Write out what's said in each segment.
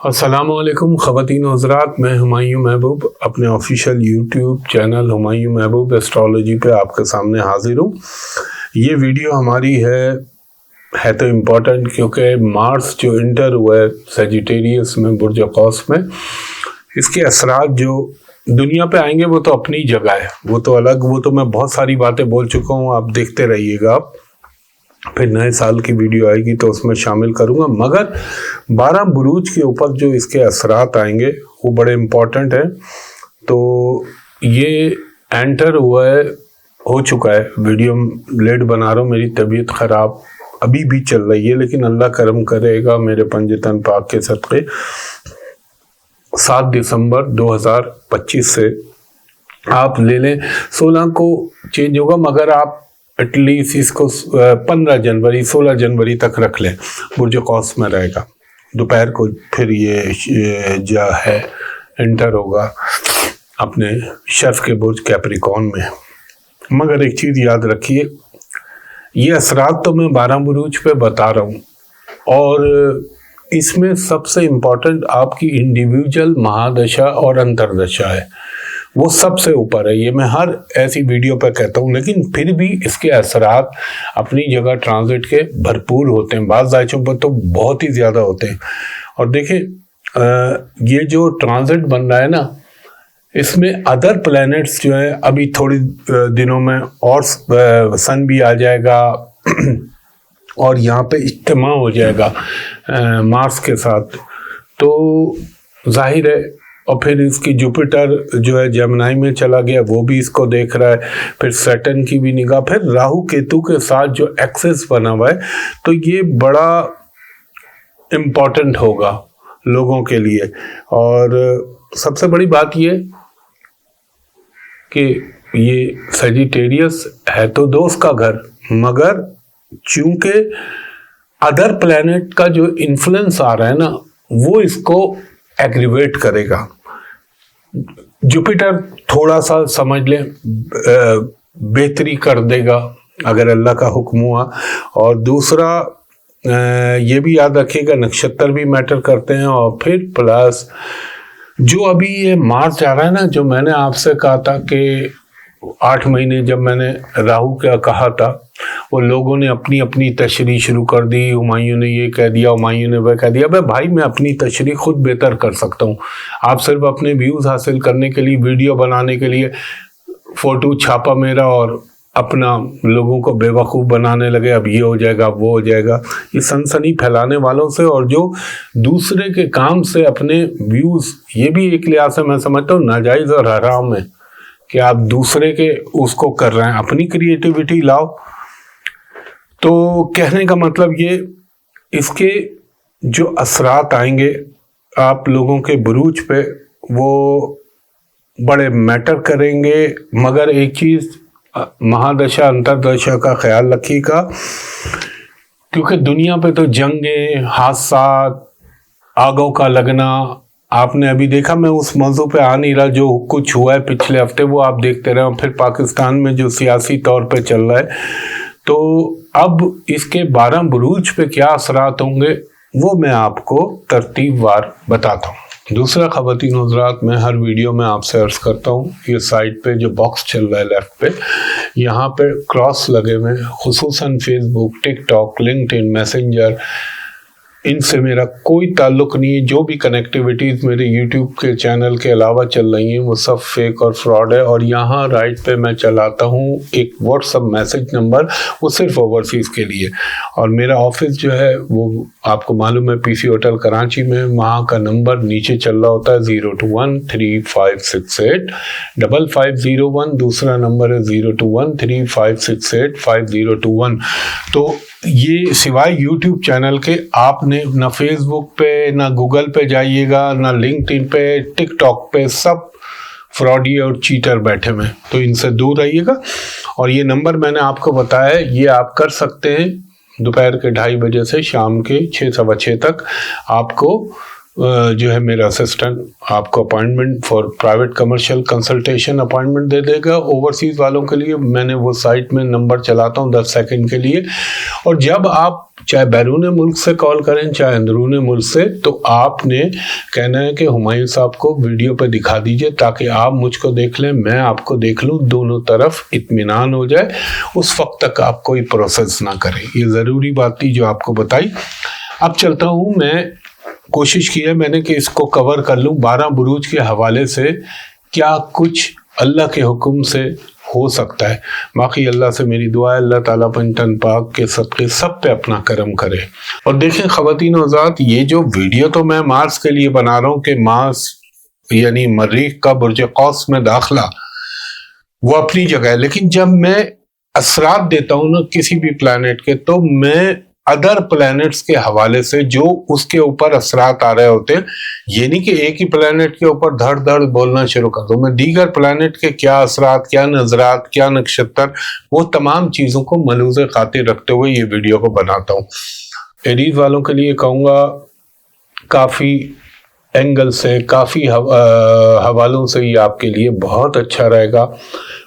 السلام علیکم خواتین و حضرات، میں ہمایوں محبوب اپنے آفیشیل یوٹیوب چینل ہمایوں محبوب ایسٹرالوجی پہ آپ کے سامنے حاضر ہوں۔ یہ ویڈیو ہماری ہے تو امپورٹنٹ، کیونکہ مارس جو انٹر ہوا ہے سیجیٹیریس میں، برج قوس میں، اس کے اثرات جو دنیا پہ آئیں گے وہ تو اپنی جگہ ہے، وہ تو الگ، وہ تو میں بہت ساری باتیں بول چکا ہوں، آپ دیکھتے رہیے گا۔ پھر نئے سال کی ویڈیو آئے گی تو اس میں شامل کروں گا، مگر 12 بروج کے اوپر جو اس کے اثرات آئیں گے وہ بڑے امپورٹنٹ ہیں۔ تو یہ انٹر ہوا ہے، ہو چکا ہے، ویڈیو لیٹ بنا رہا ہوں، میری طبیعت خراب ابھی بھی چل رہی ہے، لیکن اللہ کرم کرے گا میرے پنجتن پاک کے صدقے 7 دسمبر 2025 سے آپ لے لیں۔ 16 کو چینج ہوگا، مگر آپ ایٹ لیسٹ اس کو 15 جنوری 16 جنوری تک رکھ لیں، برج قوس میں رہے گا۔ دوپہر کو پھر یہ جو ہے انٹر ہوگا اپنے شرف کے برج کیپریکون میں۔ مگر ایک چیز یاد رکھیے، یہ اثرات تو میں 12 بروج پہ بتا رہا ہوں، اور اس میں سب سے امپورٹنٹ آپ کی انڈیویجول مہادشا اور انتردشا ہے، وہ سب سے اوپر ہے۔ یہ میں ہر ایسی ویڈیو پہ کہتا ہوں، لیکن پھر بھی اس کے اثرات اپنی جگہ ٹرانزٹ کے بھرپور ہوتے ہیں، بعض دائچوں پر تو بہت ہی زیادہ ہوتے ہیں۔ اور دیکھیں یہ جو ٹرانزٹ بن رہا ہے نا، اس میں ادر پلینٹس جو ہیں، ابھی تھوڑی دنوں میں اور سن بھی آ جائے گا اور یہاں پہ اجتماع ہو جائے گا مارس کے ساتھ، تو ظاہر ہے۔ اور پھر اس کی جوپیٹر جو ہے جیمنائی میں چلا گیا، وہ بھی اس کو دیکھ رہا ہے، پھر سیٹرن کی بھی نگاہ، پھر راہو کیتو کے ساتھ جو ایکسس بنا ہوا ہے، تو یہ بڑا امپورٹنٹ ہوگا لوگوں کے لیے۔ اور سب سے بڑی بات یہ کہ یہ سیجیٹیریس ہے تو دوست کا گھر، مگر چونکہ ادر پلینٹ کا جو انفلوئنس آ رہا ہے نا، وہ اس کو ایگریویٹ کرے گا۔ جوپیٹر تھوڑا سا سمجھ لیں بہتری کر دے گا اگر اللہ کا حکم ہوا، اور دوسرا یہ بھی یاد رکھیے گا نکشتر بھی میٹر کرتے ہیں، اور پھر پلس جو ابھی یہ مارچ آ رہا ہے نا، جو میں نے آپ سے کہا تھا کہ 8 مہینے جب میں نے راہو کا کہا تھا، وہ لوگوں نے اپنی اپنی تشریح شروع کر دی، ہمایوں نے یہ کہہ دیا، ہمایوں نے وہ کہہ دیا۔ بھائی میں اپنی تشریح خود بہتر کر سکتا ہوں، آپ صرف اپنے ویوز حاصل کرنے کے لیے، ویڈیو بنانے کے لیے فوٹو چھاپا میرا اور اپنا لوگوں کو بے وقوف بنانے لگے، اب یہ ہو جائے گا، اب وہ ہو جائے گا۔ یہ سنسنی پھیلانے والوں سے، اور جو دوسرے کے کام سے اپنے ویوز، یہ بھی ایک لحاظ سے میں سمجھتا ہوں ناجائز اور حرام ہے کہ آپ دوسرے کے اس کو کر رہے ہیں، اپنی کریٹیوٹی لاؤ۔ تو کہنے کا مطلب یہ، اس کے جو اثرات آئیں گے آپ لوگوں کے بروج پہ، وہ بڑے میٹر کریں گے، مگر ایک چیز مہادشا انتردشا کا خیال رکھیے گا، کیونکہ دنیا پہ تو جنگیں، حادثات، آگوں کا لگنا، آپ نے ابھی دیکھا، میں اس موضوع پہ آ نہیں رہا، جو کچھ ہوا ہے پچھلے ہفتے وہ آپ دیکھتے رہے، پھر پاکستان میں جو سیاسی طور پہ چل رہا ہے۔ تو اب اس کے 12 بروج پہ کیا اثرات ہوں گے وہ میں آپ کو ترتیب وار بتاتا ہوں۔ دوسرا خواتین حضرات، میں ہر ویڈیو میں آپ سے عرض کرتا ہوں، یہ سائٹ پہ جو باکس چل رہا ہے لیفٹ پہ، یہاں پہ کراس لگے ہوئے، خصوصاً فیس بک، ٹک ٹاک، لنکڈ ان، میسنجر، ان سے میرا کوئی تعلق نہیں ہے۔ جو بھی کنیکٹیویٹیز میرے یوٹیوب کے چینل کے علاوہ چل رہی ہیں وہ سب فیک اور فراڈ ہے۔ اور یہاں رائٹ پہ میں چلاتا ہوں ایک واٹس ایپ میسج نمبر، وہ صرف اوورسیز کے لیے، اور میرا آفس جو ہے وہ آپ کو معلوم ہے پی سی ہوٹل کراچی میں، وہاں کا نمبر نیچے چل رہا ہوتا ہے 02135685501، دوسرا نمبر ہے 02135685021۔ تو یہ سوائے یوٹیوب چینل کے آپ نے نہ فیس بک پہ، نہ گوگل پہ جائیے گا، نہ لنکڈ ان پہ، ٹک ٹاک پہ، سب فراڈی اور چیٹر بیٹھے ہوئے، تو ان سے دور رہیے گا۔ اور یہ نمبر میں نے آپ کو بتایا ہے، یہ آپ کر سکتے ہیں دوپہر کے 2:30 بجے سے شام کے 6 سوا 6 تک، آپ کو جو ہے میرا اسسٹنٹ آپ کو appointment for private commercial consultation appointment دے دے گا اوورسیز والوں کے لیے. میں نے وہ سائٹ میں نمبر چلاتا ہوں 10 سیکنڈ کے لیے, اور جب آپ چاہے بیرون ملک سے کال کریں چاہے اندرون ملک سے, تو آپ نے کہنا ہے کہ ہمایوں صاحب کو ویڈیو پہ دکھا دیجئے تاکہ آپ مجھ کو دیکھ لیں, میں آپ کو دیکھ لوں, دونوں طرف اطمینان ہو جائے. اس وقت تک آپ کوئی پروسیس نہ کریں. یہ ضروری بات تھی جو آپ کو بتائی. اب چلتا ہوں, میں کوشش کی ہے میں نے کہ اس کو کور کر لوں 12 بروج کے حوالے سے کیا کچھ اللہ کے حکم سے ہو سکتا ہے. باقی اللہ سے میری دعا ہے اللہ تعالیٰ پنجتن پاک کے صدقے سب پہ اپنا کرم کرے. اور دیکھیں خواتین و حضرات, یہ جو ویڈیو تو میں مارس کے لیے بنا رہا ہوں کہ مارس یعنی مریخ کا برج قوس میں داخلہ وہ اپنی جگہ ہے, لیکن جب میں اثرات دیتا ہوں نا کسی بھی پلانٹ کے, تو میں ادر پلانٹس کے حوالے سے جو اس کے اوپر اثرات آ رہے ہوتے ہیں, یہ نہیں کہ ایک ہی پلانٹ کے اوپر دھڑ دھڑ بولنا شروع کر دوں. میں دیگر پلانٹ کے کیا اثرات, کیا نظرات, کیا نکشتر, وہ تمام چیزوں کو ملحوظ خاطر رکھتے ہوئے یہ ویڈیو کو بناتا ہوں. ایریز والوں کے لیے کہوں گا کافی اینگل سے, کافی حوالوں سے یہ آپ کے لیے بہت اچھا رہے گا.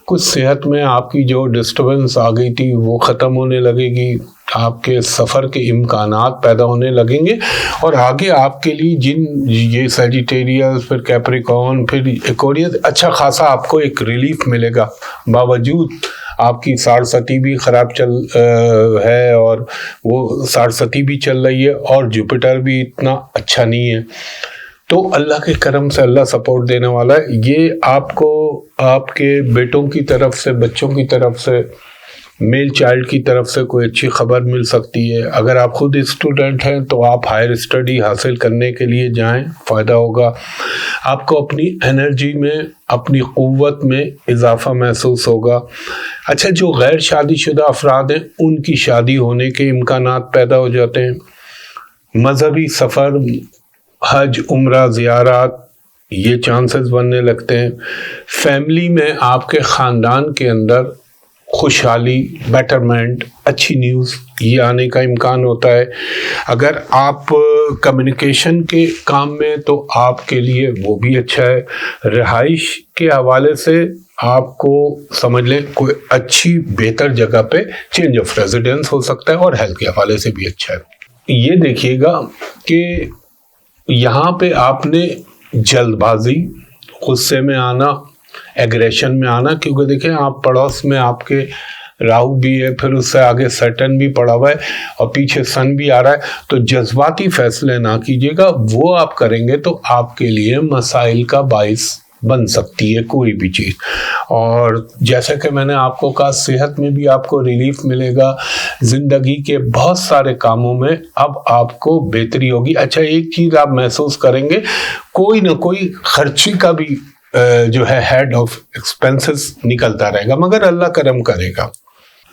کچھ صحت میں آپ کی جو ڈسٹربنس آ گئی تھی وہ ختم ہونے لگے گی, آپ کے سفر کے امکانات پیدا ہونے لگیں گے, اور آگے آپ کے لیے جن یہ سیجیٹیریس پھر کیپریکون پھر ایکوریس اچھا خاصا آپ کو ایک ریلیف ملے گا. باوجود آپ کی ساڑھستی بھی خراب ہے اور وہ ساڑھستی بھی چل رہی ہے اور جوپیٹر بھی اتنا اچھا نہیں ہے, تو اللہ کے کرم سے اللہ سپورٹ دینے والا ہے. یہ آپ کو آپ کے بیٹوں کی طرف سے, بچوں کی طرف سے, میل چائلڈ کی طرف سے کوئی اچھی خبر مل سکتی ہے. اگر آپ خود اسٹوڈنٹ ہیں تو آپ ہائر اسٹڈی حاصل کرنے کے لیے جائیں, فائدہ ہوگا. آپ کو اپنی انرجی میں, اپنی قوت میں اضافہ محسوس ہوگا. اچھا, جو غیر شادی شدہ افراد ہیں ان کی شادی ہونے کے امکانات پیدا ہو جاتے ہیں. مذہبی سفر, حج, عمرہ, زیارات, یہ چانسز بننے لگتے ہیں. فیملی میں آپ کے خاندان کے اندر خوشحالی, بیٹرمنٹ, اچھی نیوز یہ آنے کا امکان ہوتا ہے. اگر آپ کمیونیکیشن کے کام میں تو آپ کے لیے وہ بھی اچھا ہے. رہائش کے حوالے سے آپ کو سمجھ لیں کوئی اچھی بہتر جگہ پہ چینج آف ریزیڈنس ہو سکتا ہے, اور ہیلتھ کے حوالے سے بھی اچھا ہے. یہ دیکھیے گا کہ یہاں پہ آپ نے جلد بازی, غصے میں آنا, ایگریشن میں آنا, کیونکہ دیکھیں آپ پڑوس میں آپ کے راہو بھی ہے, پھر اس سے آگے سیٹرن بھی پڑا ہوا ہے اور پیچھے سن بھی آ رہا ہے, تو جذباتی فیصلے نہ کیجیے گا. وہ آپ کریں گے تو آپ کے لیے مسائل کا باعث بن سکتی ہے کوئی بھی چیز. اور جیسا کہ میں نے آپ کو کہا صحت میں بھی آپ کو ریلیف ملے گا. زندگی کے بہت سارے کاموں میں اب آپ کو بہتری ہوگی. اچھا, ایک چیز آپ محسوس کریں گے, کوئی نہ کوئی خرچی کا بھی جو ہے ہیڈ آف ایکسپینسز نکلتا رہے گا, مگر اللہ کرم کرے گا.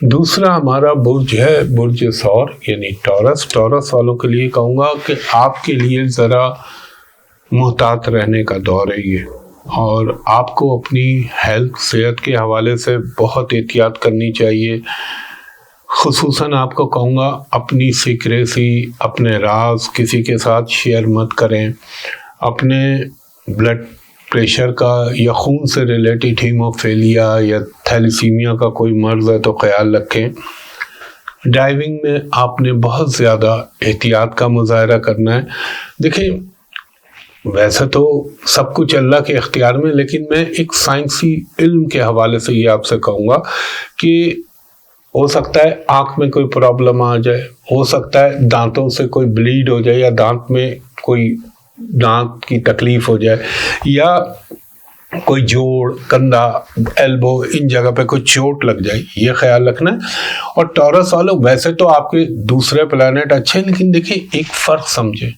دوسرا ہمارا برج ہے برج ثور یعنی ٹورس. ٹورس والوں کے لیے کہوں گا کہ آپ کے لیے ذرا محتاط رہنے کا دور ہے یہ, اور آپ کو اپنی ہیلتھ, صحت کے حوالے سے بہت احتیاط کرنی چاہیے. خصوصاً آپ کو کہوں گا اپنی سیکریسی, اپنے راز کسی کے ساتھ شیئر مت کریں. اپنے بلڈ پریشر کا یا خون سے ریلیٹڈ ہیموفیلیا یا تھیلیسیمیا کا کوئی مرض ہے تو خیال رکھیں. ڈرائیونگ میں آپ نے بہت زیادہ احتیاط کا مظاہرہ کرنا ہے. دیکھیں ویسے تو سب کچھ اللہ کے اختیار میں, لیکن میں ایک سائنسی علم کے حوالے سے یہ آپ سے کہوں گا کہ ہو سکتا ہے آنکھ میں کوئی پرابلم آ جائے, ہو سکتا ہے دانتوں سے کوئی بلیڈ ہو جائے, یا دانت میں کوئی دانت کی تکلیف ہو جائے, یا کوئی جوڑ, کندھا, ایلبو, ان جگہ پہ کوئی چوٹ لگ جائے, یہ خیال رکھنا ہے. اور ٹورس والوں ویسے تو آپ کے دوسرے پلانٹ اچھے ہیں, لیکن دیکھیں ایک فرق سمجھیں,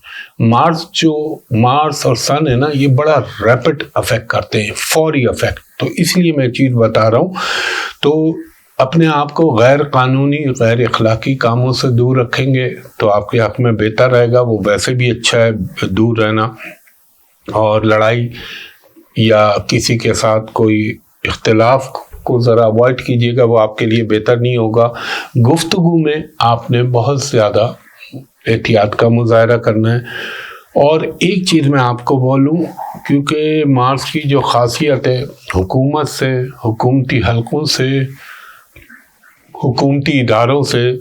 مارس اور سن ہے نا, یہ بڑا ریپڈ افیکٹ کرتے ہیں, فوری افیکٹ. تو اس لیے میں چیز بتا رہا ہوں. تو اپنے آپ کو غیر قانونی, غیر اخلاقی کاموں سے دور رکھیں گے تو آپ کے حق میں بہتر رہے گا. وہ ویسے بھی اچھا ہے دور رہنا. اور لڑائی یا کسی کے ساتھ کوئی اختلاف کو ذرا اوائڈ کیجیے گا, وہ آپ کے لیے بہتر نہیں ہوگا. گفتگو میں آپ نے بہت زیادہ احتیاط کا مظاہرہ کرنا ہے. اور ایک چیز میں آپ کو بولوں، کیونکہ مارس کی جو خاصیت ہے، حکومت سے، حکومتی حلقوں سے، حکومتی اداروں سے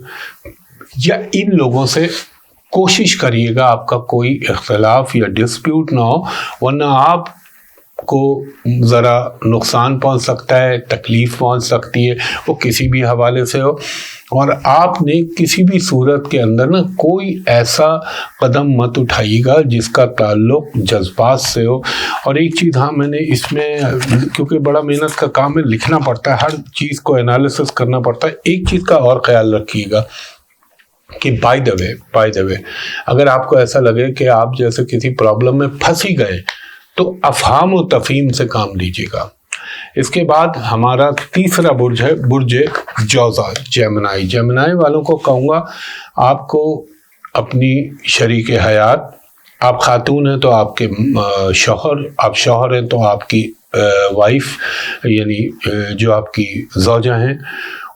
یا ان لوگوں سے کوشش کریے گا آپ کا کوئی اختلاف یا ڈسپیوٹ نہ ہو، ورنہ آپ کو ذرا نقصان پہنچ سکتا ہے، تکلیف پہنچ سکتی ہے، وہ کسی بھی حوالے سے ہو۔ اور آپ نے کسی بھی صورت کے اندر نا کوئی ایسا قدم مت اٹھائیے گا جس کا تعلق جذبات سے ہو۔ اور ایک چیز ہاں میں نے اس میں، کیونکہ بڑا محنت کا کام ہے، لکھنا پڑتا ہے، ہر چیز کو انالیسس کرنا پڑتا ہے، ایک چیز کا اور خیال رکھیے گا کہ بائی دا وے اگر آپ کو ایسا لگے کہ آپ جیسے کسی پرابلم میں پھنس ہی گئے تو افہام و تفہیم سے کام لیجیے گا۔ اس کے بعد ہمارا تیسرا برج ہے برج جوزا، جیمنائی والوں کو کہوں گا آپ کو اپنی شریک حیات، آپ خاتون ہیں تو آپ کے شوہر، آپ شوہر ہیں تو آپ کی وائف، یعنی جو آپ کی زوجہ ہیں،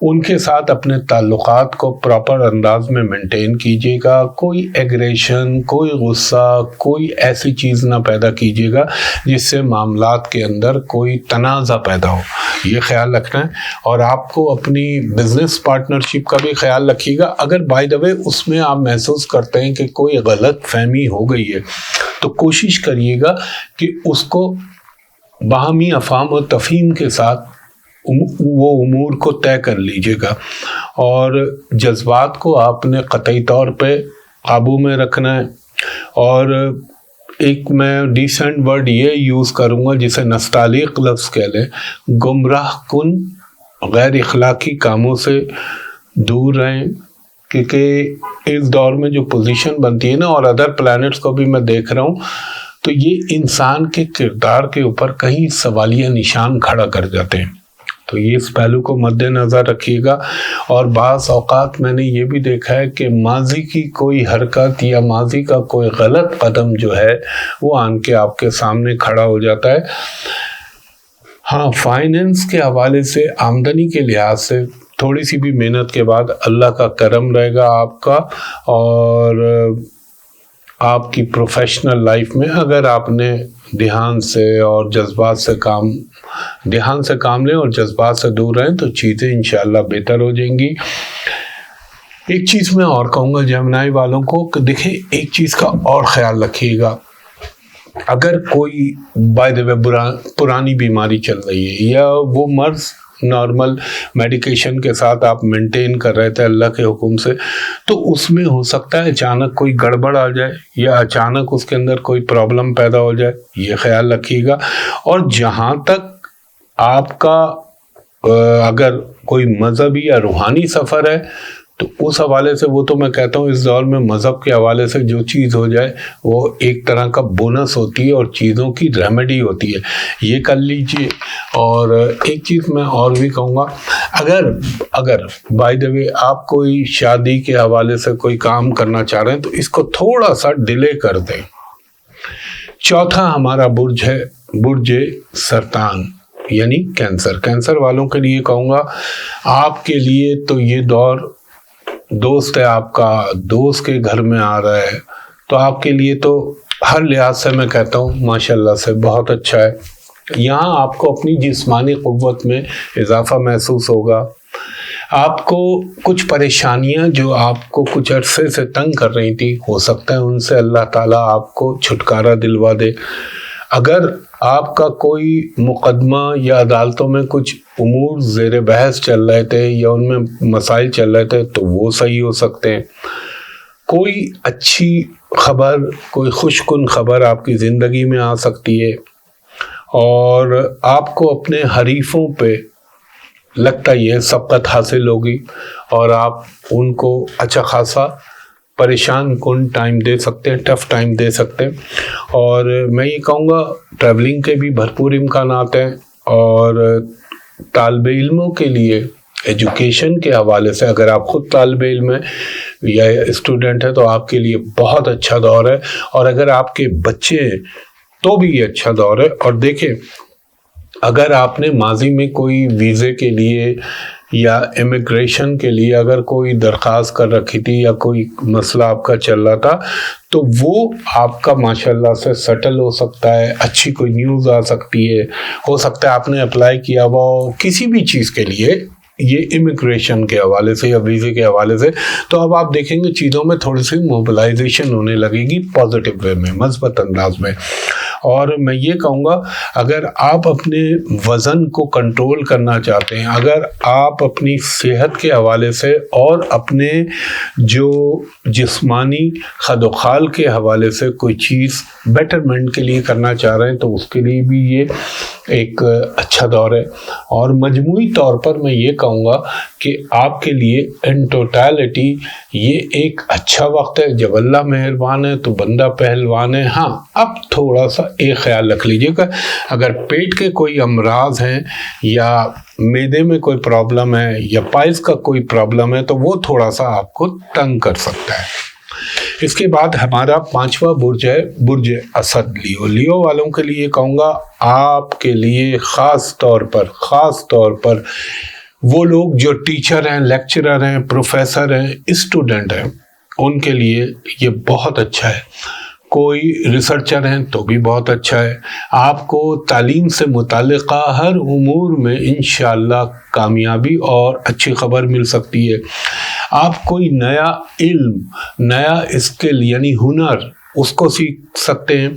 ان کے ساتھ اپنے تعلقات کو پراپر انداز میں مینٹین کیجیے گا۔ کوئی ایگریشن، کوئی غصہ، کوئی ایسی چیز نہ پیدا کیجیے گا جس سے معاملات کے اندر کوئی تنازع پیدا ہو، یہ خیال رکھنا ہے۔ اور آپ کو اپنی بزنس پارٹنرشپ کا بھی خیال رکھیے گا۔ اگر بائی دا وے اس میں آپ محسوس کرتے ہیں کہ کوئی غلط فہمی ہو گئی ہے تو کوشش کریے گا کہ اس کو باہمی افہام و تفہیم کے ساتھ وہ امور کو طے کر لیجیے گا۔ اور جذبات کو آپ نے قطعی طور پہ قابو میں رکھنا ہے۔ اور ایک میں ڈیسنٹ ورڈ یہ یوز کروں گا جسے نستعلیق لفظ کہہ لیں، گمراہ کن غیر اخلاقی کاموں سے دور رہیں، کیونکہ اس دور میں جو پوزیشن بنتی ہے نا، اور ادر پلانٹس کو بھی میں دیکھ رہا ہوں، تو یہ انسان کے کردار کے اوپر کہیں سوالیہ نشان کھڑا کر جاتے ہیں۔ تو یہ اس پہلو کو مد نظر رکھیے گا۔ اور بعض اوقات میں نے یہ بھی دیکھا ہے کہ ماضی کی کوئی حرکت یا ماضی کا کوئی غلط قدم جو ہے وہ آن کے آپ کے سامنے کھڑا ہو جاتا ہے۔ ہاں، فائنینس کے حوالے سے، آمدنی کے لحاظ سے تھوڑی سی بھی محنت کے بعد اللہ کا کرم رہے گا آپ کا۔ اور آپ کی پروفیشنل لائف میں اگر آپ نے دھیان سے کام لیں اور جذبات سے دور رہیں تو چیزیں انشاءاللہ بہتر ہو جائیں گی۔ ایک چیز میں اور کہوں گا جیمنائی والوں کو کہ دیکھیں، ایک چیز کا اور خیال رکھیے گا، اگر کوئی بائی دا وے پرانی بیماری چل رہی ہے یا وہ مرض نارمل میڈیکیشن کے ساتھ آپ مینٹین کر رہے تھے اللہ کے حکم سے، تو اس میں ہو سکتا ہے اچانک کوئی گڑبڑ آ جائے یا اچانک اس کے اندر کوئی پرابلم پیدا ہو جائے، یہ خیال رکھیے گا۔ اور جہاں تک آپ کا اگر کوئی مذہبی یا روحانی سفر ہے تو اس حوالے سے، وہ تو میں کہتا ہوں اس دور میں مذہب کے حوالے سے جو چیز ہو جائے وہ ایک طرح کا بونس ہوتی ہے اور چیزوں کی ریمیڈی ہوتی ہے، یہ کر لیجئے۔ اور ایک چیز میں اور بھی کہوں گا، اگر بائی دا وے آپ کوئی شادی کے حوالے سے کوئی کام کرنا چاہ رہے ہیں تو اس کو تھوڑا سا ڈیلے کر دیں۔ چوتھا ہمارا برج ہے برج سرطان، یعنی کینسر والوں کے لیے کہوں گا، آپ کے لیے تو یہ دور، دوست ہے آپ کا، دوست کے گھر میں آ رہا ہے، تو آپ کے لیے تو ہر لحاظ سے میں کہتا ہوں ماشاءاللہ سے بہت اچھا ہے۔ یہاں آپ کو اپنی جسمانی قوت میں اضافہ محسوس ہوگا۔ آپ کو کچھ پریشانیاں جو آپ کو کچھ عرصے سے تنگ کر رہی تھی، ہو سکتا ہے ان سے اللہ تعالیٰ آپ کو چھٹکارا دلوا دے۔ اگر آپ کا کوئی مقدمہ یا عدالتوں میں کچھ امور زیر بحث چل رہے تھے یا ان میں مسائل چل رہے تھے تو وہ صحیح ہو سکتے ہیں۔ کوئی اچھی خبر، کوئی خوش کن خبر آپ کی زندگی میں آ سکتی ہے، اور آپ کو اپنے حریفوں پہ لگتا ہی ہے سبقت حاصل ہوگی، اور آپ ان کو اچھا خاصا پریشان کن ٹائم دے سکتے ہیں، ٹف ٹائم دے سکتے ہیں۔ اور میں یہ کہوں گا ٹریولنگ کے بھی بھرپور امکانات ہیں، اور طالب علموں کے لیے ایجوکیشن کے حوالے سے، اگر آپ خود طالب علم ہیں یا اسٹوڈنٹ ہیں تو آپ کے لیے بہت اچھا دور ہے، اور اگر آپ کے بچے ہیں تو بھی یہ اچھا دور ہے۔ اور دیکھیں، اگر آپ نے ماضی میں کوئی ویزے کے لیے یا امیگریشن کے لیے اگر کوئی درخواست کر رکھی تھی یا کوئی مسئلہ آپ کا چل رہا تھا تو وہ آپ کا ماشاءاللہ سے سیٹل ہو سکتا ہے، اچھی کوئی نیوز آ سکتی ہے، ہو سکتا ہے آپ نے اپلائی کیا ہوا کسی بھی چیز کے لیے، یہ امیگریشن کے حوالے سے یا ویزے کے حوالے سے، تو اب آپ دیکھیں گے چیزوں میں تھوڑی سی موبلائزیشن ہونے لگے گی پازیٹیو وے میں، مثبت انداز میں۔ اور میں یہ کہوں گا اگر آپ اپنے وزن کو کنٹرول کرنا چاہتے ہیں، اگر آپ اپنی صحت کے حوالے سے اور اپنے جو جسمانی خد و خال کے حوالے سے کوئی چیز بیٹرمنٹ کے لیے کرنا چاہ رہے ہیں تو اس کے لیے بھی یہ ایک اچھا دور ہے۔ اور مجموعی طور پر میں یہ کہوں گا کہ آپ کے لیے ان ٹوٹالٹی یہ ایک اچھا وقت ہے۔ جب اللہ مہربان ہے تو بندہ پہلوان ہے۔ ہاں، اب تھوڑا سا ایک خیال رکھ لیجیے گا، اگر پیٹ کے کوئی امراض ہیں یا معدے میں کوئی پرابلم ہے یا پائلز کا کوئی پرابلم ہے تو وہ تھوڑا سا آپ کو تنگ کر سکتا ہے۔ اس کے بعد ہمارا 5واں برج ہے برج اسد لیو والوں کے لیے کہوں گا آپ کے لیے خاص طور پر وہ لوگ جو ٹیچر ہیں، لیکچرر ہیں، پروفیسر ہیں، اسٹوڈنٹ ہیں، ان کے لیے یہ بہت اچھا ہے۔ کوئی ریسرچر ہیں تو بھی بہت اچھا ہے۔ آپ کو تعلیم سے متعلقہ ہر امور میں انشاءاللہ کامیابی اور اچھی خبر مل سکتی ہے۔ آپ کوئی نیا علم، نیا اسکل یعنی ہنر اس کو سیکھ سکتے ہیں،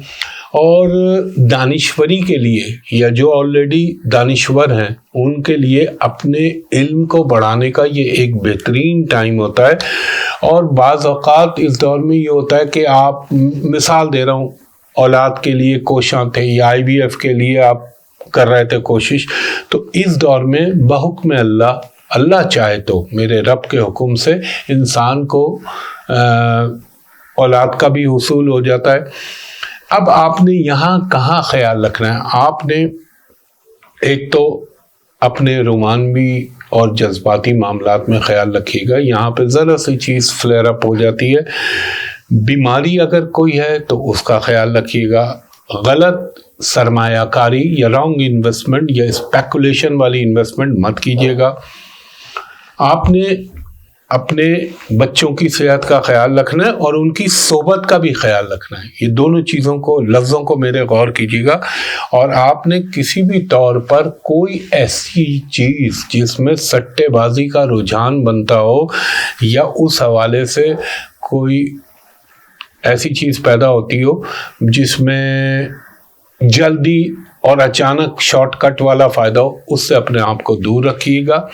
اور دانشوری کے لیے یا جو آلریڈی دانشور ہیں ان کے لیے اپنے علم کو بڑھانے کا یہ ایک بہترین ٹائم ہوتا ہے۔ اور بعض اوقات اس دور میں یہ ہوتا ہے کہ آپ، مثال دے رہا ہوں، اولاد کے لیے کوشاں تھے یا IVF کے لیے آپ کر رہے تھے کوشش، تو اس دور میں بحکم اللہ چاہے تو میرے رب کے حکم سے انسان کو اولاد کا بھی حصول ہو جاتا ہے۔ اب آپ نے یہاں کہاں خیال رکھنا ہے؟ آپ نے ایک تو اپنے رومانوی اور جذباتی معاملات میں خیال رکھیے گا، یہاں پہ ذرا سی چیز فلیئر اپ ہو جاتی ہے۔ بیماری اگر کوئی ہے تو اس کا خیال رکھیے گا۔ غلط سرمایہ کاری یا رانگ انویسٹمنٹ یا اسپیکولیشن والی انویسٹمنٹ مت کیجیے گا۔ آپ نے اپنے بچوں کی صحت کا خیال رکھنا ہے اور ان کی صحبت کا بھی خیال رکھنا ہے۔ یہ دونوں چیزوں کو، لفظوں کو میرے غور کیجیے گا۔ اور آپ نے کسی بھی طور پر کوئی ایسی چیز جس میں سٹے بازی کا رجحان بنتا ہو یا اس حوالے سے کوئی ایسی چیز پیدا ہوتی ہو جس میں جلدی اور اچانک شارٹ کٹ والا فائدہ ہو، اس سے اپنے آپ کو دور رکھیے گا۔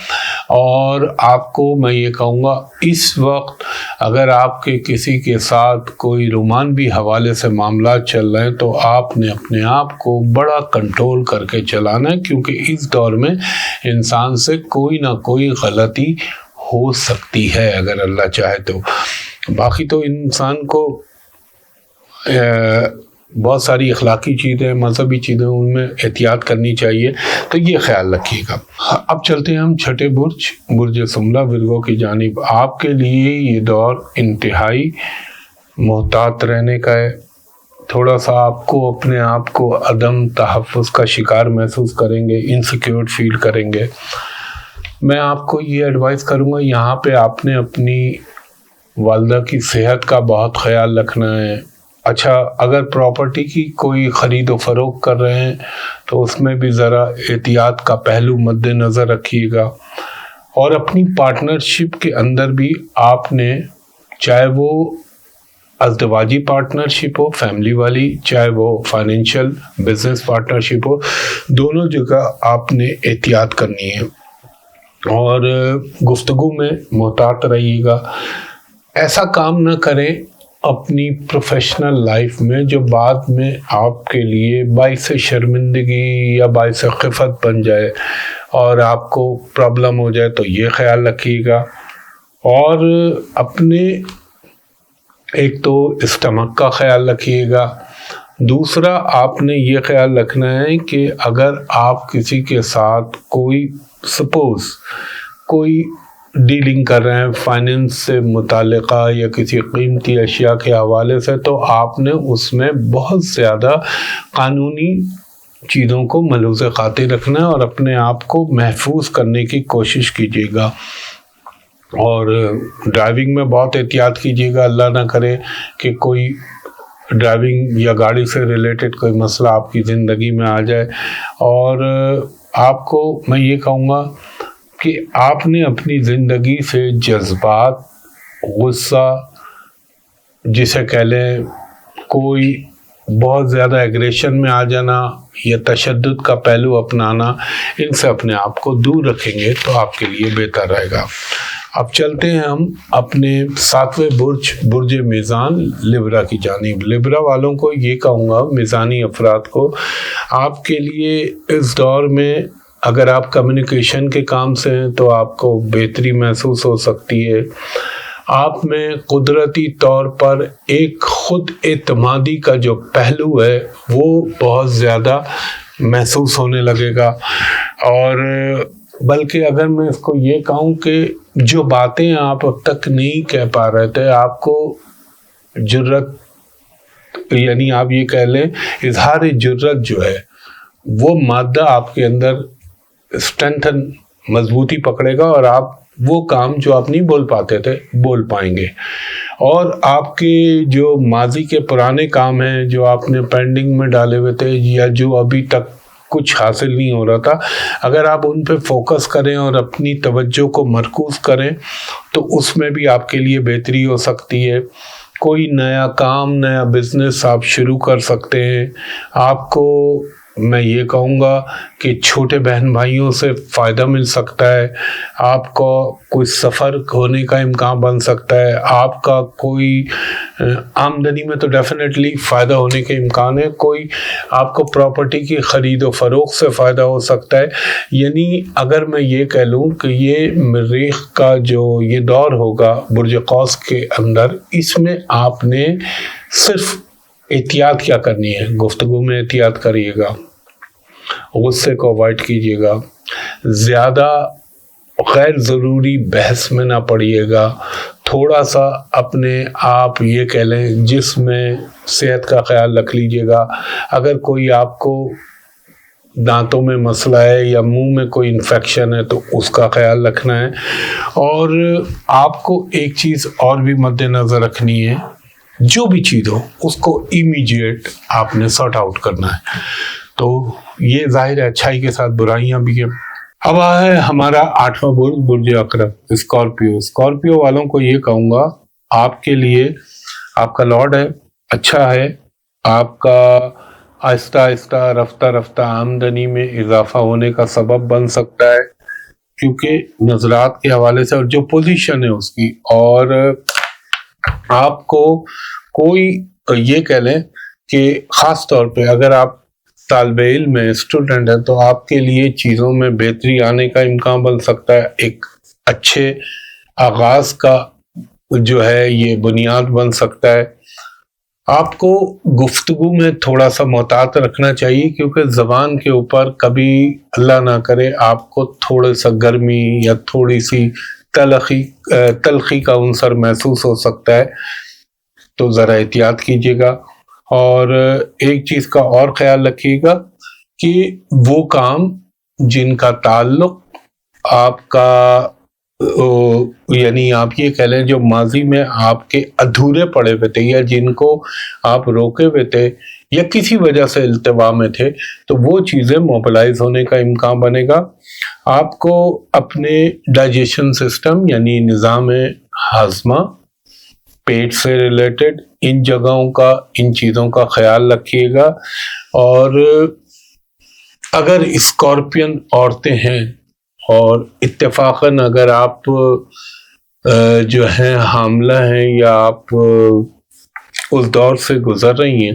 اور آپ کو میں یہ کہوں گا اس وقت اگر آپ کے کسی کے ساتھ کوئی رومانوی حوالے سے معاملات چل رہے ہیں تو آپ نے اپنے آپ کو بڑا کنٹرول کر کے چلانا ہے، کیونکہ اس دور میں انسان سے کوئی نہ کوئی غلطی ہو سکتی ہے اگر اللہ چاہے تو۔ باقی تو انسان کو بہت ساری اخلاقی چیزیں، مذہبی چیزیں، ان میں احتیاط کرنی چاہیے، تو یہ خیال رکھیے گا۔ اب چلتے ہیں ہم چھٹے برج سملہ ورگو کی جانب۔ آپ کے لیے یہ دور انتہائی محتاط رہنے کا ہے۔ تھوڑا سا آپ کو اپنے آپ کو عدم تحفظ کا شکار محسوس کریں گے، انسیکیور فیل کریں گے۔ میں آپ کو یہ ایڈوائز کروں گا، یہاں پہ آپ نے اپنی والدہ کی صحت کا بہت خیال رکھنا ہے۔ اچھا، اگر پراپرٹی کی کوئی خرید و فروخت کر رہے ہیں تو اس میں بھی ذرا احتیاط کا پہلو مد نظر رکھیے گا۔ اور اپنی پارٹنرشپ کے اندر بھی آپ نے، چاہے وہ ازدواجی پارٹنرشپ ہو فیملی والی، چاہے وہ فائنینشیل بزنس پارٹنرشپ ہو، دونوں جگہ آپ نے احتیاط کرنی ہے اور گفتگو میں محتاط رہیے گا۔ ایسا کام نہ کریں اپنی پروفیشنل لائف میں جو بعد میں آپ کے لیے باعث شرمندگی یا باعث خفت بن جائے اور آپ کو پرابلم ہو جائے، تو یہ خیال رکھیے گا۔ اور اپنے ایک تو اسٹمک کا خیال رکھیے گا، دوسرا آپ نے یہ خیال رکھنا ہے کہ اگر آپ کسی کے ساتھ کوئی ڈیلنگ کر رہے ہیں فائنینس سے متعلقہ یا کسی قیمتی اشیاء کے حوالے سے، تو آپ نے اس میں بہت زیادہ قانونی چیزوں کو ملحوظ خاطر رکھنا ہے اور اپنے آپ کو محفوظ کرنے کی کوشش کیجیے گا، اور ڈرائیونگ میں بہت احتیاط کیجیے گا، اللہ نہ کرے کہ کوئی ڈرائیونگ یا گاڑی سے ریلیٹڈ کوئی مسئلہ آپ کی زندگی میں آ جائے۔ اور آپ کو میں یہ کہوں گا کہ آپ نے اپنی زندگی سے جذبات، غصہ جسے کہہ لیں، کوئی بہت زیادہ ایگریشن میں آ جانا یا تشدد کا پہلو اپنانا، ان سے اپنے آپ کو دور رکھیں گے تو آپ کے لیے بہتر رہے گا۔ اب چلتے ہیں ہم اپنے 7ویں برج میزان لیبرا کی جانب۔ لیبرا والوں کو یہ کہوں گا، میزانی افراد کو، آپ کے لیے اس دور میں اگر آپ کمیونیکیشن کے کام سے ہیں تو آپ کو بہتری محسوس ہو سکتی ہے۔ آپ میں قدرتی طور پر ایک خود اعتمادی کا جو پہلو ہے وہ بہت زیادہ محسوس ہونے لگے گا، اور بلکہ اگر میں اس کو یہ کہوں کہ جو باتیں آپ اب تک نہیں کہہ پا رہے تھے، آپ کو جرت، یعنی آپ یہ کہہ لیں اظہار جرت جو ہے وہ مادہ آپ کے اندر اسٹرینتھن، مضبوطی پکڑے گا، اور آپ وہ کام جو آپ نہیں بول پاتے تھے بول پائیں گے۔ اور آپ کے جو ماضی کے پرانے کام ہیں جو آپ نے پینڈنگ میں ڈالے ہوئے تھے یا جو ابھی تک کچھ حاصل نہیں ہو رہا تھا، اگر آپ ان پہ فوکس کریں اور اپنی توجہ کو مرکوز کریں تو اس میں بھی آپ کے لیے بہتری ہو سکتی ہے۔ کوئی نیا کام، نیا بزنس آپ شروع کر سکتے ہیں۔ آپ کو میں یہ کہوں گا کہ چھوٹے بہن بھائیوں سے فائدہ مل سکتا ہے، آپ کو کوئی سفر ہونے کا امکان بن سکتا ہے، آپ کا کوئی آمدنی میں تو ڈیفینیٹلی فائدہ ہونے کے امکان ہے، کوئی آپ کو پراپرٹی کی خرید و فروخت سے فائدہ ہو سکتا ہے۔ یعنی اگر میں یہ کہہ لوں کہ یہ مریخ کا جو یہ دور ہوگا برج قوس کے اندر، اس میں آپ نے صرف احتیاط کیا کرنی ہے، گفتگو میں احتیاط کریے گا، غصے کو اوائڈ کیجیے گا، زیادہ غیر ضروری بحث میں نہ پڑیے گا، تھوڑا سا اپنے آپ یہ کہہ لیں جسم میں صحت کا خیال رکھ لیجیے گا۔ اگر کوئی آپ کو دانتوں میں مسئلہ ہے یا منہ میں کوئی انفیکشن ہے تو اس کا خیال رکھنا ہے۔ اور آپ کو ایک چیز اور بھی مد نظر رکھنی ہے، جو بھی چیز ہو اس کو امیڈیٹ آپ نے سارٹ آؤٹ کرنا ہے۔ تو یہ ظاہر ہے اچھائی کے ساتھ برائیاں بھی ہیں۔ اب ہے ہمارا 8واں برج، برج عقرب، اسکارپیو۔ اسکارپیو والوں کو یہ کہوں گا، آپ کے لیے آپ کا لارڈ ہے، اچھا ہے، آپ کا آہستہ آہستہ رفتہ رفتہ آمدنی میں اضافہ ہونے کا سبب بن سکتا ہے، کیونکہ نظرات کے حوالے سے اور جو پوزیشن ہے اس کی، اور آپ کو کوئی یہ کہہ لیں کہ خاص طور پہ اگر آپ طالب علم میں اسٹوڈنٹ ہے تو آپ کے لیے چیزوں میں بہتری آنے کا امکان بن سکتا ہے، ایک اچھے آغاز کا جو ہے یہ بنیاد بن سکتا ہے۔ آپ کو گفتگو میں تھوڑا سا محتاط رکھنا چاہیے، کیونکہ زبان کے اوپر کبھی اللہ نہ کرے آپ کو تھوڑا سا گرمی یا تھوڑی سی تلخی کا عنصر محسوس ہو سکتا ہے، تو ذرا احتیاط کیجیے گا۔ اور ایک چیز کا اور خیال رکھیے گا کہ وہ کام جن کا تعلق آپ کا یعنی آپ یہ کہہ لیں جو ماضی میں آپ کے ادھورے پڑے ہوئے تھے یا جن کو آپ روکے ہوئے تھے یا کسی وجہ سے التوا میں تھے، تو وہ چیزیں موبلائز ہونے کا امکان بنے گا۔ آپ کو اپنے ڈائجیشن سسٹم یعنی نظام ہاضمہ، پیٹ سے ریلیٹڈ ان جگہوں کا، ان چیزوں کا خیال رکھیے گا۔ اور اگر اسکارپین عورتیں ہیں اور اتفاقاً اگر آپ جو ہیں حاملہ ہیں یا آپ اس دور سے گزر رہی ہیں،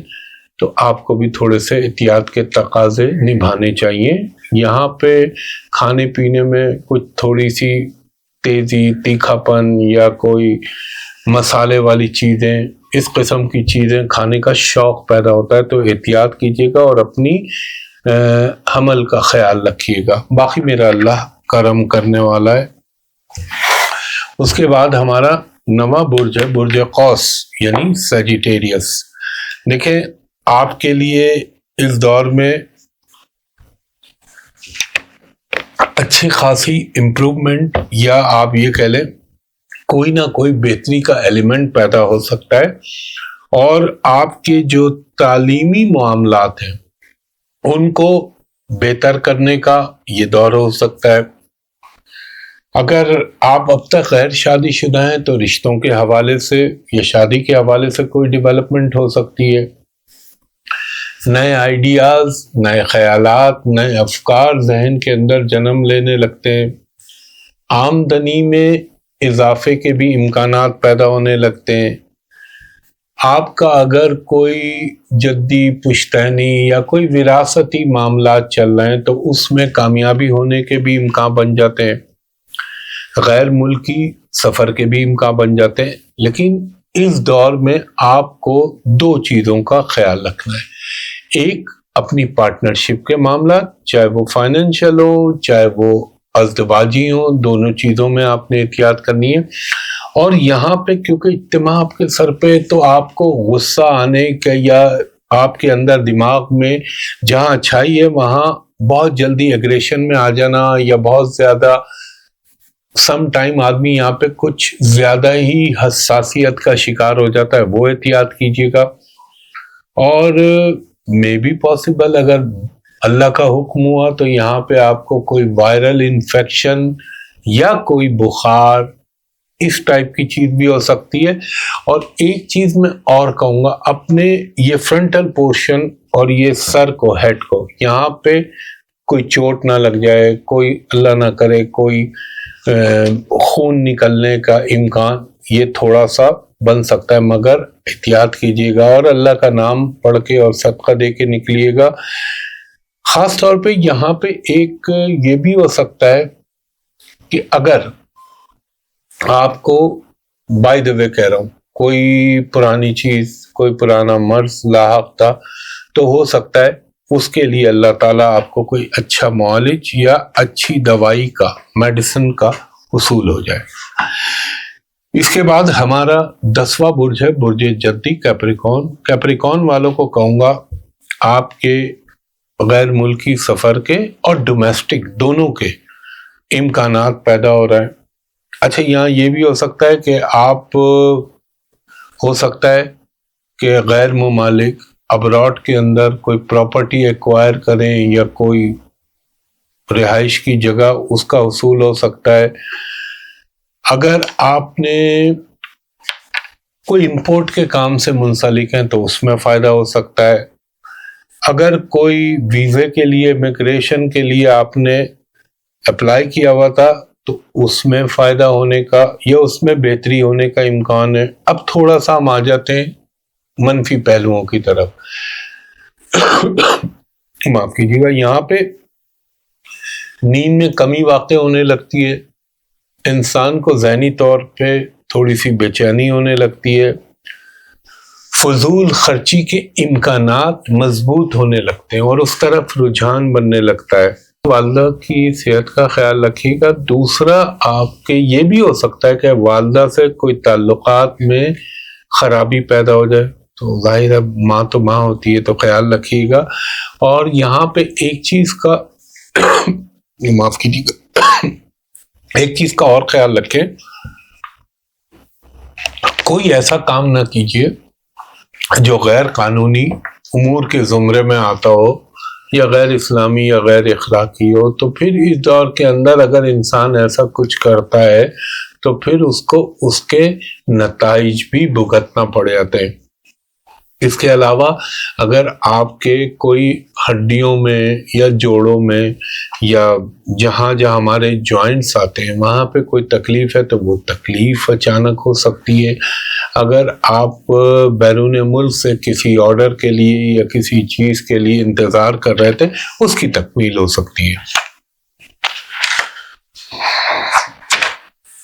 تو آپ کو بھی تھوڑے سے احتیاط کے تقاضے نبھانے چاہیے۔ یہاں پہ کھانے پینے میں کچھ تھوڑی سی تیزی، تیکھا پن یا کوئی مسالے والی چیزیں، اس قسم کی چیزیں کھانے کا شوق پیدا ہوتا ہے، تو احتیاط کیجیے گا اور اپنی حمل کا خیال رکھیے گا۔ باقی میرا اللہ کرم کرنے والا ہے۔ اس کے بعد ہمارا 9واں برج ہے، برج قوس یعنی سیجیٹیریس۔ دیکھیں آپ کے لیے اس دور میں اچھی خاصی امپروومنٹ یا آپ یہ کہہ لیں کوئی نہ کوئی بہتری کا ایلیمنٹ پیدا ہو سکتا ہے، اور آپ کے جو تعلیمی معاملات ہیں ان کو بہتر کرنے کا یہ دور ہو سکتا ہے۔ اگر آپ اب تک غیر شادی شدہ ہیں تو رشتوں کے حوالے سے یا شادی کے حوالے سے کوئی ڈیولپمنٹ ہو سکتی ہے، نئے آئیڈیاز، نئے خیالات، نئے افکار ذہن کے اندر جنم لینے لگتے ہیں، آمدنی میں اضافے کے بھی امکانات پیدا ہونے لگتے ہیں۔ آپ کا اگر کوئی جدی پشتینی یا کوئی وراثتی معاملات چل رہے ہیں تو اس میں کامیابی ہونے کے بھی امکان بن جاتے ہیں، غیر ملکی سفر کے بھی امکان بن جاتے ہیں۔ لیکن اس دور میں آپ کو دو چیزوں کا خیال رکھنا ہے، ایک اپنی پارٹنرشپ کے معاملات، چاہے وہ فائنینشیل ہو چاہے وہ ازدواجی ہوں، دونوں چیزوں میں آپ نے احتیاط کرنی ہے۔ اور یہاں پہ کیونکہ اجتماع آپ کے سر پہ، تو آپ کو غصہ آنے کا یا آپ کے اندر دماغ میں جہاں اچھائی ہے وہاں بہت جلدی ایگریشن میں آ جانا، یا بہت زیادہ سم ٹائم آدمی یہاں پہ کچھ زیادہ ہی حساسیت کا شکار ہو جاتا ہے، وہ احتیاط کیجیے گا۔ اور مے بی پاسبل اگر اللہ کا حکم ہوا تو یہاں پہ آپ کو کوئی وائرل انفیکشن یا کوئی بخار اس ٹائپ کی چیز بھی ہو سکتی ہے۔ اور ایک چیز میں اور کہوں گا، اپنے یہ فرنٹل پورشن اور یہ سر کو، ہیڈ کو، یہاں پہ کوئی چوٹ نہ لگ جائے، کوئی اللہ نہ کرے کوئی خون نکلنے کا امکان یہ تھوڑا سا بن سکتا ہے، مگر احتیاط کیجیے گا اور اللہ کا نام پڑھ کے اور صدقہ دے کے نکلیے گا۔ خاص طور پہ یہاں پہ ایک یہ بھی ہو سکتا ہے کہ اگر آپ کو بائی دا وے کہہ رہا ہوں کوئی پرانی چیز، کوئی پرانا مرض لاحق تھا، تو ہو سکتا ہے اس کے لیے اللہ تعالیٰ آپ کو کوئی اچھا معالج یا اچھی دوائی کا، میڈیسن کا حصول ہو جائے۔ اس کے بعد ہمارا 10واں برج ہے برج جدی کیپریکون۔ کیپریکون والوں کو کہوں گا آپ کے غیر ملکی سفر کے اور ڈومیسٹک دونوں کے امکانات پیدا ہو رہے ہیں۔ اچھا، یہاں یہ بھی ہو سکتا ہے کہ آپ ہو سکتا ہے کہ غیر ممالک ابراڈ کے اندر کوئی پراپرٹی ایکوائر کریں یا کوئی رہائش کی جگہ اس کا حصول ہو سکتا ہے۔ اگر آپ نے کوئی امپورٹ کے کام سے منسلک ہیں تو اس میں فائدہ ہو سکتا ہے۔ اگر کوئی ویزے کے لیے، امیگریشن کے لیے آپ نے اپلائی کیا ہوا تھا تو اس میں فائدہ ہونے کا یا اس میں بہتری ہونے کا امکان ہے۔ اب تھوڑا سا ہم آ جاتے ہیں منفی پہلوؤں کی طرف۔ معاف کیجیے گا، یہاں پہ نیند میں کمی واقع ہونے لگتی ہے، انسان کو ذہنی طور پہ تھوڑی سی بے چینی ہونے لگتی ہے، فضول خرچی کے امکانات مضبوط ہونے لگتے ہیں اور اس طرف رجحان بننے لگتا ہے۔ والدہ کی صحت کا خیال رکھیے گا۔ دوسرا، آپ کے یہ بھی ہو سکتا ہے کہ والدہ سے کوئی تعلقات میں خرابی پیدا ہو جائے، تو ظاہر ہے ماں تو ماں ہوتی ہے، تو خیال رکھیے گا۔ اور یہاں پہ ایک چیز کا معاف کیجیے گا، ایک چیز کا اور خیال رکھیں، کوئی ایسا کام نہ کیجیے جو غیر قانونی امور کے زمرے میں آتا ہو یا غیر اسلامی یا غیر اخلاقی ہو۔ تو پھر اس دور کے اندر اگر انسان ایسا کچھ کرتا ہے تو پھر اس کو اس کے نتائج بھی بھگتنا پڑ جاتے ہیں۔ اس کے علاوہ اگر آپ کے کوئی ہڈیوں میں یا جوڑوں میں یا جہاں جہاں ہمارے جوائنٹس آتے ہیں وہاں پہ کوئی تکلیف ہے تو وہ تکلیف اچانک ہو سکتی ہے۔ اگر آپ بیرون ملک سے کسی آرڈر کے لیے یا کسی چیز کے لیے انتظار کر رہے تھے، اس کی تکمیل ہو سکتی ہے۔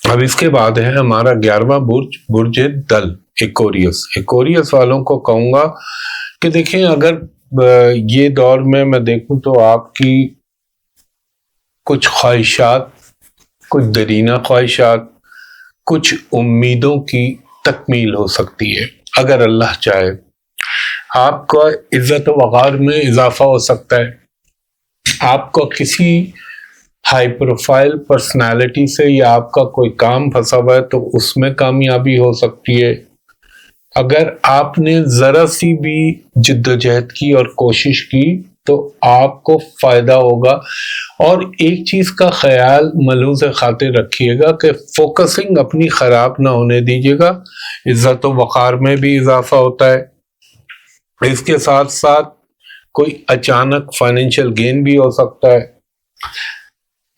اب اس کے بعد ہے ہمارا 11واں برج برج دل ایکوریس۔ ایکوریس والوں کو کہوں گا کہ دیکھیں، اگر یہ دور میں دیکھوں تو آپ کی کچھ خواہشات، کچھ دیرینہ خواہشات، کچھ امیدوں کی تکمیل ہو سکتی ہے اگر اللہ چاہے۔ آپ کا عزت و وقار میں اضافہ ہو سکتا ہے، آپ کو کسی ہائی پروفائل پرسنالٹی سے یا آپ کا کوئی کام پھنسا ہوا ہے تو اس میں کامیابی ہو سکتی ہے. اگر آپ نے ذرا سی بھی جدوجہد کی اور کوشش کی تو آپ کو فائدہ ہوگا. اور ایک چیز کا خیال ملحوظ خاطر رکھیے گا کہ فوکسنگ اپنی خراب نہ ہونے دیجیے گا. عزت و وقار میں بھی اضافہ ہوتا ہے. اس کے ساتھ ساتھ کوئی اچانک فائنینشیل گین بھی ہو سکتا ہے.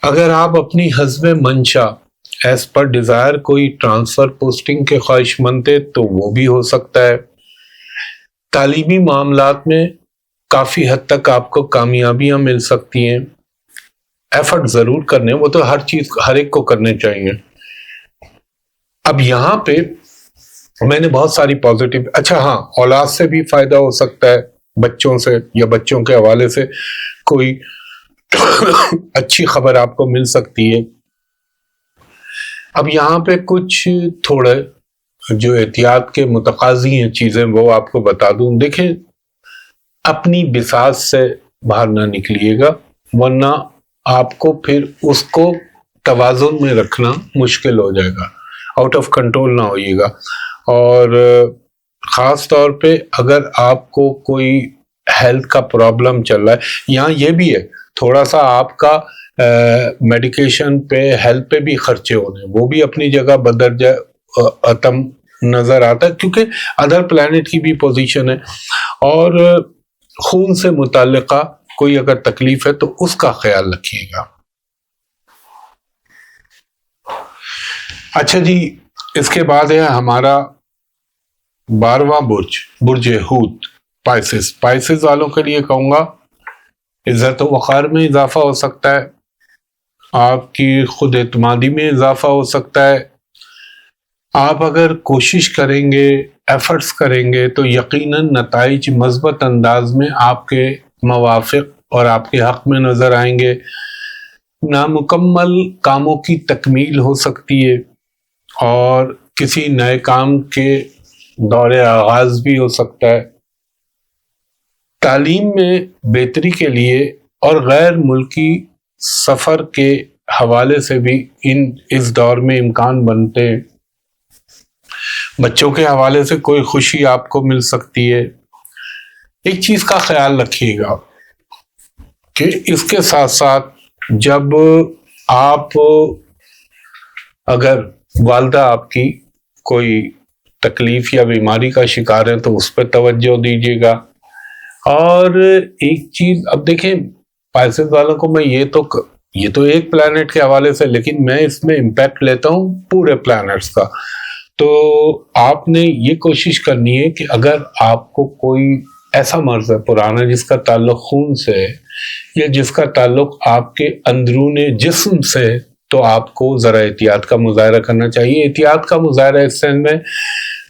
اگر آپ اپنی حسب منشا ایز پر ڈیزائر کوئی ٹرانسفر پوسٹنگ کے خواہش مند تھے تو وہ بھی ہو سکتا ہے. تعلیمی معاملات میں کافی حد تک آپ کو کامیابیاں مل سکتی ہیں. ایفرٹ ضرور کرنے، وہ تو ہر ایک کو کرنے چاہیے. اب یہاں پہ میں نے بہت ساری پازیٹیو، اچھا ہاں، اولاد سے بھی فائدہ ہو سکتا ہے، بچوں سے یا بچوں کے حوالے سے کوئی اچھی خبر آپ کو مل سکتی ہے. اب یہاں پہ کچھ تھوڑے جو احتیاط کے متقاضی ہیں چیزیں وہ آپ کو بتا دوں. دیکھیں، اپنی بساط سے باہر نہ نکلیے گا ورنہ آپ کو پھر اس کو توازن میں رکھنا مشکل ہو جائے گا. آؤٹ آف کنٹرول نہ ہوئیے گا. اور خاص طور پہ اگر آپ کو کوئی ہیلتھ کا پرابلم چل رہا ہے، یہاں یہ بھی ہے تھوڑا سا آپ کا میڈیکیشن پہ، ہیلتھ پہ بھی خرچے ہونے، وہ بھی اپنی جگہ بدرجہ اتم نظر آتا ہے کیونکہ ادر پلانٹ کی بھی پوزیشن ہے. اور خون سے متعلقہ کوئی اگر تکلیف ہے تو اس کا خیال رکھیے گا. اچھا جی، اس کے بعد ہے ہمارا 12واں برج حوت، پائسز والوں کے لیے کہوں گا عزت و وقار میں اضافہ ہو سکتا ہے، آپ کی خود اعتمادی میں اضافہ ہو سکتا ہے. آپ اگر کوشش کریں گے، ایفرٹس کریں گے تو یقیناً نتائج مثبت انداز میں آپ کے موافق اور آپ کے حق میں نظر آئیں گے. نامکمل کاموں کی تکمیل ہو سکتی ہے اور کسی نئے کام کے دور آغاز بھی ہو سکتا ہے. تعلیم میں بہتری کے لیے اور غیر ملکی سفر کے حوالے سے بھی اس دور میں امکان بنتے ہیں. بچوں کے حوالے سے کوئی خوشی آپ کو مل سکتی ہے. ایک چیز کا خیال رکھیے گا کہ اس کے ساتھ ساتھ جب آپ، اگر والدہ آپ کی کوئی تکلیف یا بیماری کا شکار ہے تو اس پہ توجہ دیجیے گا. اور ایک چیز، اب دیکھیں پائسز والوں کو میں یہ تو ایک پلانٹ کے حوالے سے، لیکن میں اس میں امپیکٹ لیتا ہوں پورے پلانٹس کا. تو آپ نے یہ کوشش کرنی ہے کہ اگر آپ کو کوئی ایسا مرض ہے پرانا جس کا تعلق خون سے ہے یا جس کا تعلق آپ کے اندرون جسم سے ہے تو آپ کو ذرا احتیاط کا مظاہرہ کرنا چاہیے. احتیاط کا مظاہرہ اس سین میں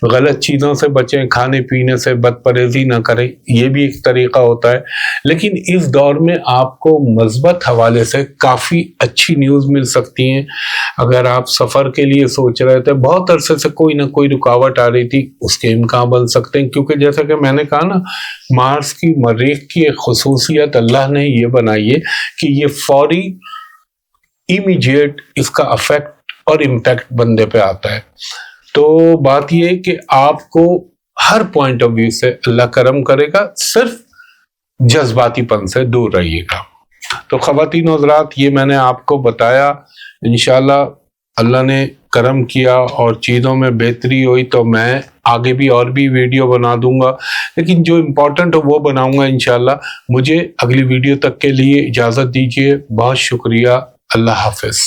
غلط چیزوں سے بچیں، کھانے پینے سے بد پرہیزی نہ کریں، یہ بھی ایک طریقہ ہوتا ہے. لیکن اس دور میں آپ کو مثبت حوالے سے کافی اچھی نیوز مل سکتی ہیں. اگر آپ سفر کے لیے سوچ رہے تھے، بہت عرصے سے کوئی نہ کوئی رکاوٹ آ رہی تھی، اس کے امکان بن سکتے ہیں. کیونکہ جیسا کہ میں نے کہا نا، مارس کی مریخ کی ایک خصوصیت اللہ نے یہ بنائی ہے کہ یہ فوری امیجیٹ اس کا افیکٹ اور امپیکٹ بندے پہ آتا ہے. تو بات یہ ہے کہ آپ کو ہر پوائنٹ آف ویو سے اللہ کرم کرے گا، صرف جذباتی پن سے دور رہیے گا. تو خواتین و حضرات، یہ میں نے آپ کو بتایا. انشاءاللہ اللہ نے کرم کیا اور چیزوں میں بہتری ہوئی تو میں آگے بھی اور بھی ویڈیو بنا دوں گا، لیکن جو امپورٹنٹ ہو وہ بناؤں گا انشاءاللہ. مجھے اگلی ویڈیو تک کے لیے اجازت دیجیے. بہت شکریہ. اللہ حافظ.